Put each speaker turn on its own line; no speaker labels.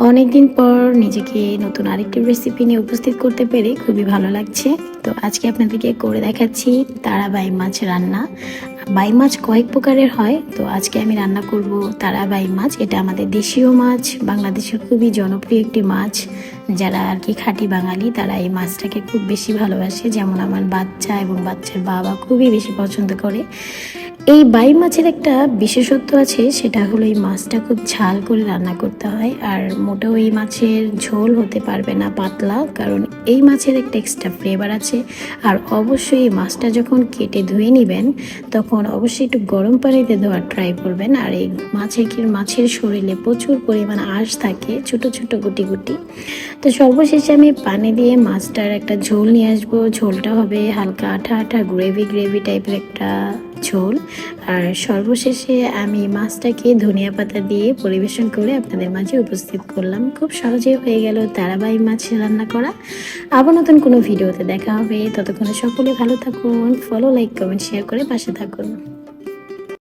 অনেকদিন পর নিজেকে নতুন আরেকটি রেসিপি নিয়ে উপস্থিত করতে পেরে খুবই ভালো লাগছে। তো আজকে আপনাদেরকে করে দেখাচ্ছি তারা বাই মাছ রান্না। বাই মাছ কয়েক প্রকারের হয়, তো আজকে আমি রান্না করব তারা বাই মাছ। এটা আমাদের দেশীয় মাছ, বাংলাদেশের খুবই জনপ্রিয় একটি মাছ। যারা আর কি খাঁটি বাঙালি তারা এই মাছটাকে খুব বেশি ভালোবাসে, যেমন আমার বাচ্চা এবং বাচ্চার বাবা খুবই বেশি পছন্দ করে। এই বাই মাছের একটা বিশেষত্ব আছে, সেটা হলো এই মাছটা খুব ঝাল করে রান্না করতে হয়। আর মোটেও এই মাছের ঝোল হতে পারবে না পাতলা, কারণ এই মাছের একটা এক্সট্রা ফ্লেভার আছে। আর অবশ্যই এই মাছটা যখন কেটে ধুয়ে নেবেন তখন অবশ্যই একটু গরম পানিতে ধোয়ার ট্রাই করবেন। আর এই মাছের শরীরে প্রচুর পরিমাণ আঁশ থাকে, ছোট ছোট গুটি গুটি। তো সর্বশেষে আমি পানি দিয়ে মাছটার একটা ঝোল নিয়ে আসবো। ঝোলটা হবে হালকা আঠা আঠা গ্রেভি টাইপের একটা ঝোল। আর সর্বশেষে আমি মাছটাকে ধনিয়া পাতা দিয়ে পরিবেশন করে আপনাদের মাঝে উপস্থিত করলাম। খুব সহজেই হয়ে গেল তারাবাই মাছ রান্না করা। আবার নতুন কোনো ভিডিওতে দেখা হবে, ততক্ষণে সকলে ভালো থাকুন। ফলো, লাইক, কমেন্ট, শেয়ার করে পাশে থাকুন।